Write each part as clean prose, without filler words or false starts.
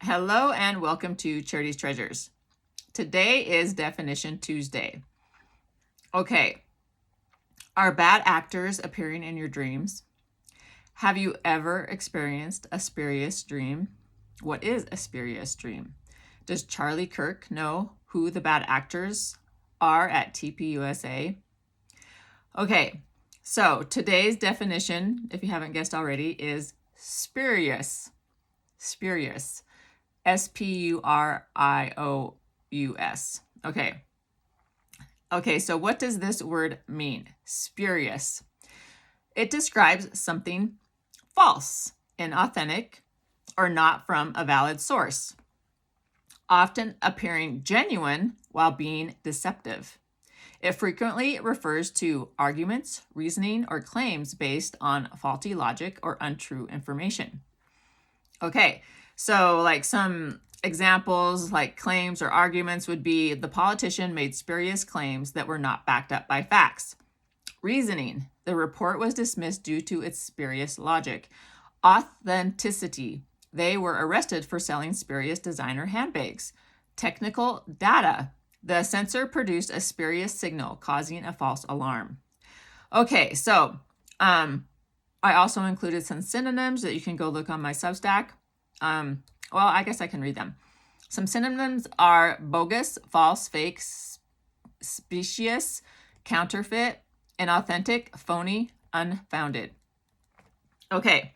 Hello and welcome to Charity's Treasures. Today is Definition Tuesday. Okay, are bad actors appearing in your dreams? Have you ever experienced a spurious dream? What is a spurious dream? Does Charlie Kirk know who the bad actors are at TPUSA? Okay, so today's definition, if you haven't guessed already, is spurious. Spurious. Spurious. Okay, so what does this word mean? Spurious. It describes something false, inauthentic, or not from a valid source, often appearing genuine while being deceptive. It frequently refers to arguments, reasoning, or claims based on faulty logic or untrue information. Okay, so like some examples, like claims or arguments would be the politician made spurious claims that were not backed up by facts. Reasoning, the report was dismissed due to its spurious logic. Authenticity, they were arrested for selling spurious designer handbags. Technical data, the sensor produced a spurious signal causing a false alarm. Okay, so I also included some synonyms that you can go look on my Substack. Well, I guess I can read them. Some synonyms are bogus, false, fake, specious, counterfeit, inauthentic, phony, unfounded. Okay,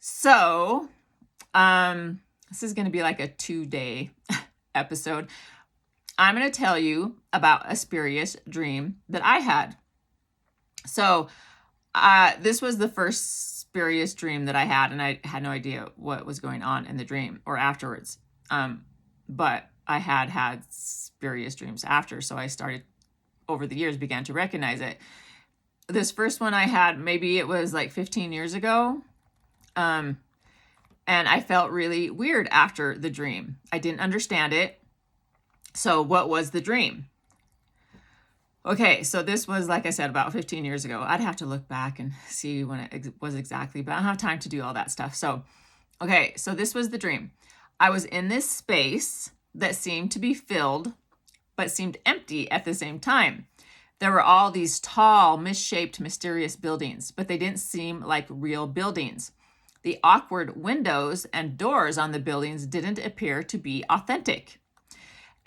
so this is going to be like a 2-day episode. I'm going to tell you about a spurious dream that I had. So this was the first spurious dream that I had, and I had no idea what was going on in the dream or afterwards. But I had spurious dreams after, so I started, over the years, began to recognize it. This first one I had, maybe it was like 15 years ago, and I felt really weird after the dream. I didn't understand it. So what was the dream? Okay, so this was, like I said, about 15 years ago. I'd have to look back and see when it was exactly, but I don't have time to do all that stuff. So, okay, so this was the dream. I was in this space that seemed to be filled, but seemed empty at the same time. There were all these tall, misshaped, mysterious buildings, but they didn't seem like real buildings. The awkward windows and doors on the buildings didn't appear to be authentic.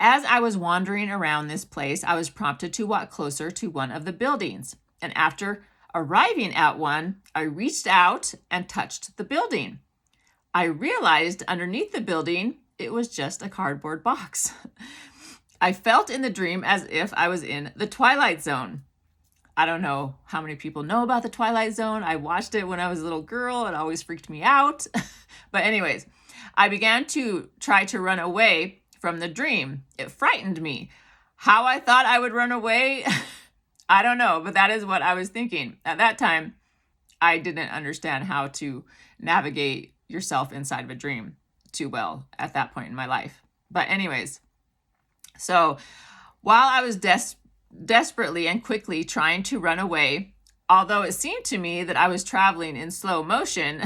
As I was wandering around this place, I was prompted to walk closer to one of the buildings. And after arriving at one, I reached out and touched the building. I realized underneath the building, it was just a cardboard box. I felt in the dream as if I was in the Twilight Zone. I don't know how many people know about the Twilight Zone. I watched it when I was a little girl. It always freaked me out. But anyways, I began to try to run away from the dream. It frightened me. How I thought I would run away, I don't know, but that is what I was thinking. At that time, I didn't understand how to navigate yourself inside of a dream too well at that point in my life. But anyways, so while I was desperately and quickly trying to run away, although it seemed to me that I was traveling in slow motion,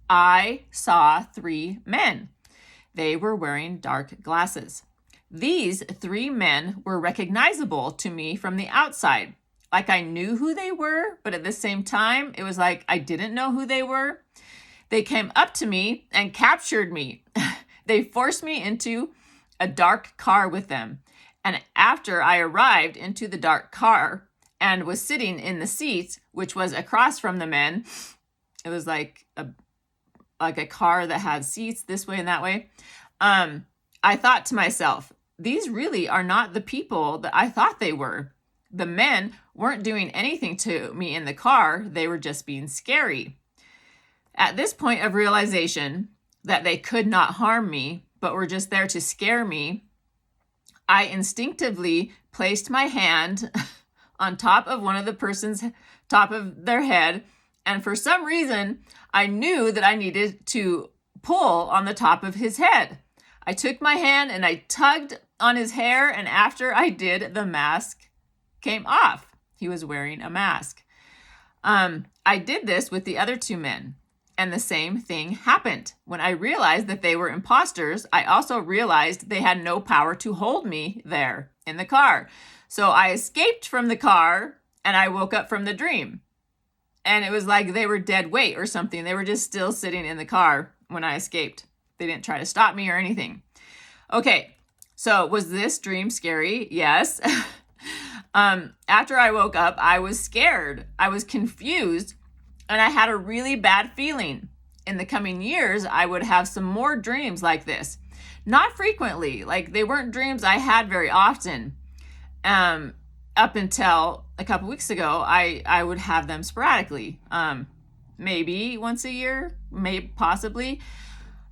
I saw 3 men. They were wearing dark glasses. These 3 men were recognizable to me from the outside. Like I knew who they were, but at the same time, it was like I didn't know who they were. They came up to me and captured me. They forced me into a dark car with them. And after I arrived into the dark car and was sitting in the seat, which was across from the men, it was like a car that had seats this way and that way. I thought to myself, these really are not the people that I thought they were. The men weren't doing anything to me in the car. They were just being scary. At this point of realization that they could not harm me, but were just there to scare me, I instinctively placed my hand on top of one of the person's top of their head. And for some reason, I knew that I needed to pull on the top of his head. I took my hand and I tugged on his hair, and after I did, the mask came off. He was wearing a mask. I did this with the other 2 men. And the same thing happened. When I realized that they were imposters, I also realized they had no power to hold me there in the car. So I escaped from the car and I woke up from the dream. And it was like they were dead weight or something. They were just still sitting in the car when I escaped. They didn't try to stop me or anything. Okay, so was this dream scary? Yes. After I woke up, I was scared. I was confused. And I had a really bad feeling. In the coming years, I would have some more dreams like this. Not frequently, like they weren't dreams I had very often. Up until a couple weeks ago, I would have them sporadically. Maybe once a year, maybe possibly.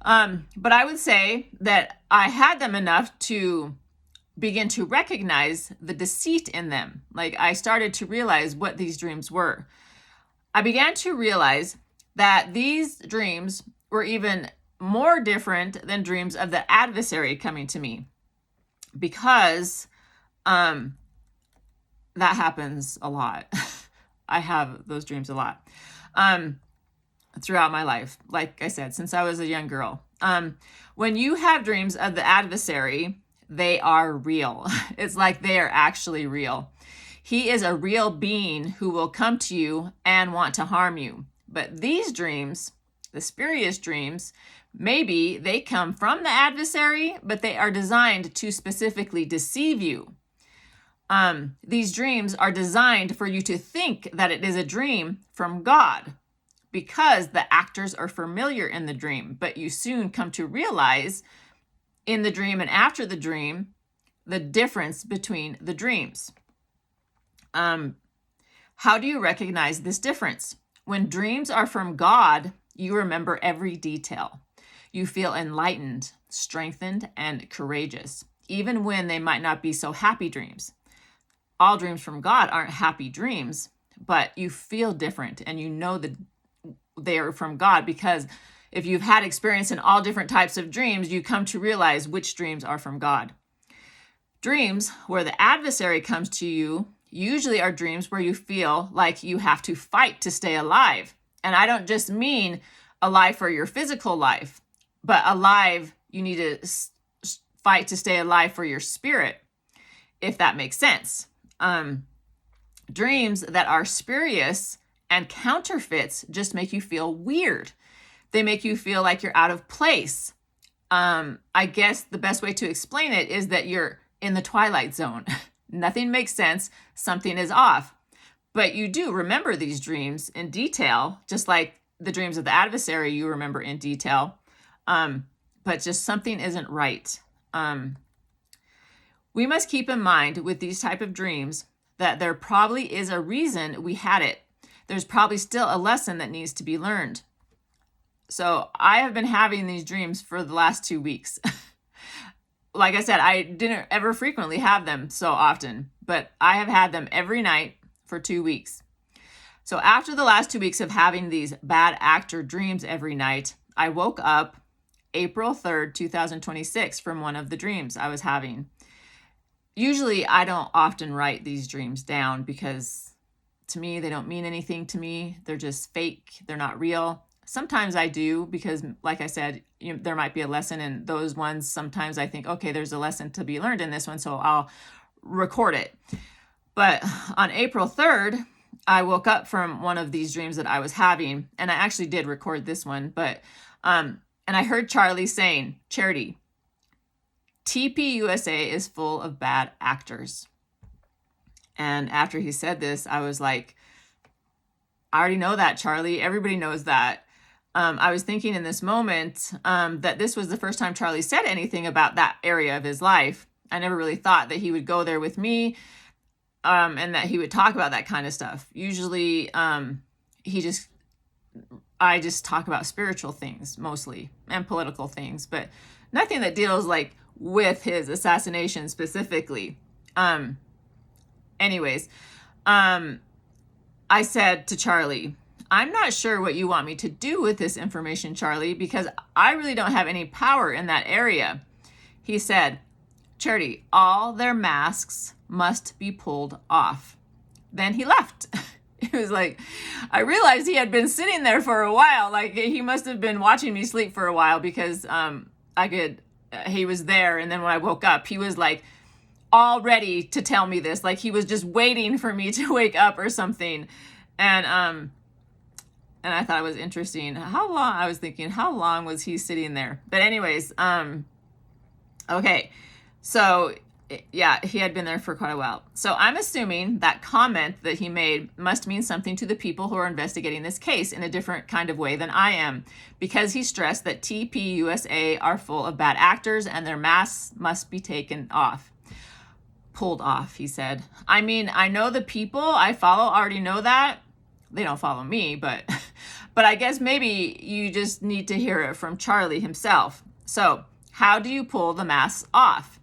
But I would say that I had them enough to begin to recognize the deceit in them. Like I started to realize what these dreams were. I began to realize that these dreams were even more different than dreams of the adversary coming to me, because that happens a lot. I have those dreams a lot throughout my life. Like I said, since I was a young girl. When you have dreams of the adversary, they are real. It's like they are actually real. He is a real being who will come to you and want to harm you. But these dreams, the spurious dreams, maybe they come from the adversary, but they are designed to specifically deceive you. These dreams are designed for you to think that it is a dream from God, because the actors are familiar in the dream, but you soon come to realize in the dream and after the dream, the difference between the dreams. How do you recognize this difference? When dreams are from God, you remember every detail. You feel enlightened, strengthened, and courageous, even when they might not be so happy dreams. All dreams from God aren't happy dreams, but you feel different and you know that they are from God, because if you've had experience in all different types of dreams, you come to realize which dreams are from God. Dreams where the adversary comes to you usually are dreams where you feel like you have to fight to stay alive. And I don't just mean alive for your physical life, but alive, you need to fight to stay alive for your spirit, if that makes sense. Dreams that are spurious and counterfeits just make you feel weird. They make you feel like you're out of place. I guess the best way to explain it is that you're in the twilight zone. Nothing makes sense. Something is off. But you do remember these dreams in detail, just like the dreams of the adversary you remember in detail. But just something isn't right. We must keep in mind with these type of dreams that there probably is a reason we had it. There's probably still a lesson that needs to be learned. So I have been having these dreams for the last 2 weeks. Like I said, I didn't ever frequently have them so often, but I have had them every night for 2 weeks. So after the last 2 weeks of having these bad actor dreams every night, I woke up April 3rd, 2026 from one of the dreams I was having. Usually I don't often write these dreams down because to me, they don't mean anything to me. They're just fake. They're not real. Sometimes I do because, like I said, there might be a lesson in those ones. Sometimes I think, okay, there's a lesson to be learned in this one, so I'll record it. But on April 3rd, I woke up from one of these dreams that I was having, and I actually did record this one, but and I heard Charlie saying, "Charity, TPUSA is full of bad actors." And after he said this, I was like, I already know that, Charlie. Everybody knows that. I was thinking in this moment that this was the first time Charlie said anything about that area of his life. I never really thought that he would go there with me and that he would talk about that kind of stuff. Usually I just talk about spiritual things mostly and political things, but nothing that deals like with his assassination specifically. Anyways, I said to Charlie, "I'm not sure what you want me to do with this information, Charlie, because I really don't have any power in that area." He said, "Charity, all their masks must be pulled off." Then he left. It was like, I realized he had been sitting there for a while. Like he must have been watching me sleep for a while because he was there. And then when I woke up, he was like all ready to tell me this. Like he was just waiting for me to wake up or something. And I thought it was interesting. I was thinking, how long was he sitting there? But anyways, okay. So yeah, he had been there for quite a while. So I'm assuming that comment that he made must mean something to the people who are investigating this case in a different kind of way than I am, because he stressed that TPUSA are full of bad actors and their masks must be pulled off, he said. I mean, I know the people I follow already know that. They don't follow me, but I guess maybe you just need to hear it from Charlie himself. So how do you pull the masks off?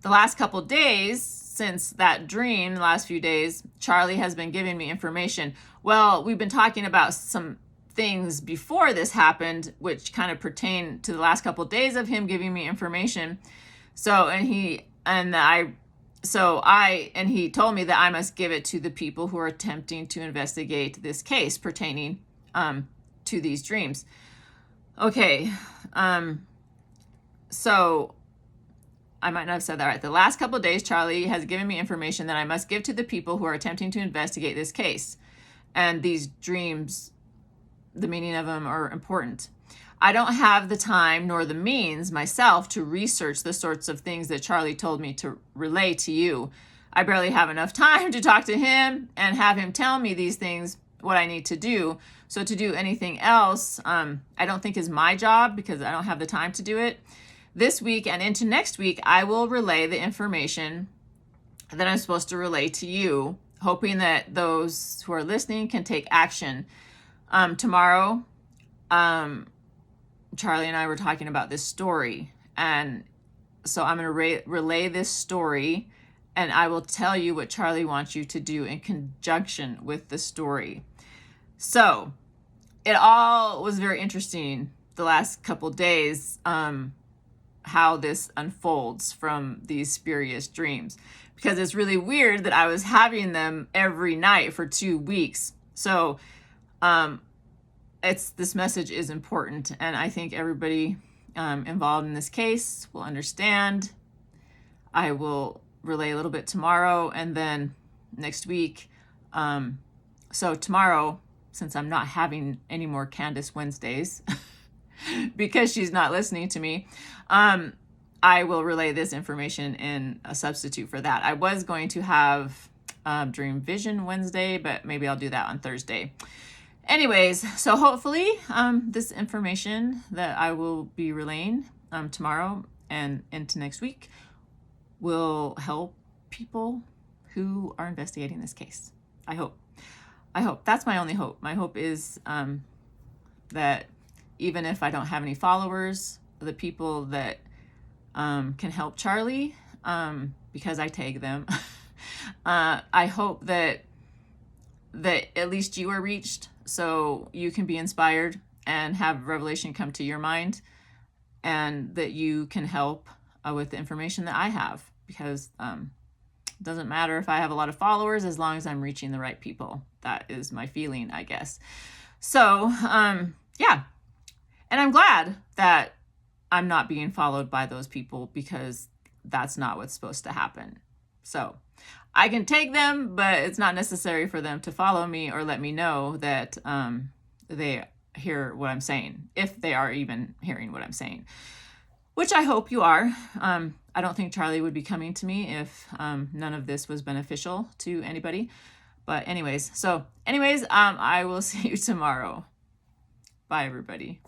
The last couple days, since that dream, the last few days, Charlie has been giving me information. Well, we've been talking about some things before this happened, which kind of pertain to the last couple days of him giving me information. So, he told me that I must give it to the people who are attempting to investigate this case pertaining to these dreams. Okay, so I might not have said that right. The last couple of days, Charlie has given me information that I must give to the people who are attempting to investigate this case. And these dreams, the meaning of them are important. I don't have the time nor the means myself to research the sorts of things that Charlie told me to relay to you. I barely have enough time to talk to him and have him tell me these things, what I need to do. So to do anything else, I don't think is my job because I don't have the time to do it. This week and into next week, I will relay the information that I'm supposed to relay to you, hoping that those who are listening can take action. Tomorrow, Charlie and I were talking about this story, and so I'm going to relay this story, and I will tell you what Charlie wants you to do in conjunction with the story. So it all was very interesting the last couple days, how this unfolds from these spurious dreams, because it's really weird that I was having them every night for 2 weeks. So this message is important, and I think everybody involved in this case will understand. I will relay a little bit tomorrow and then next week. So tomorrow, since I'm not having any more Candace Wednesdays because she's not listening to me, I will relay this information in a substitute for that. I was going to have Dream Vision Wednesday, but maybe I'll do that on Thursday. Anyways, so hopefully this information that I will be relaying tomorrow and into next week will help people who are investigating this case. I hope. That's my only hope. My hope is that even if I don't have any followers, the people that can help Charlie, because I tag them, I hope that at least you are reached so you can be inspired and have revelation come to your mind, and that you can help with the information that I have, because it doesn't matter if I have a lot of followers as long as I'm reaching the right people. That is my feeling, I guess. So, yeah. And I'm glad that I'm not being followed by those people, because that's not what's supposed to happen. So I can take them, but it's not necessary for them to follow me or let me know that they hear what I'm saying, if they are even hearing what I'm saying, which I hope you are. I don't think Charlie would be coming to me if none of this was beneficial to anybody. But anyways, I will see you tomorrow. Bye, everybody.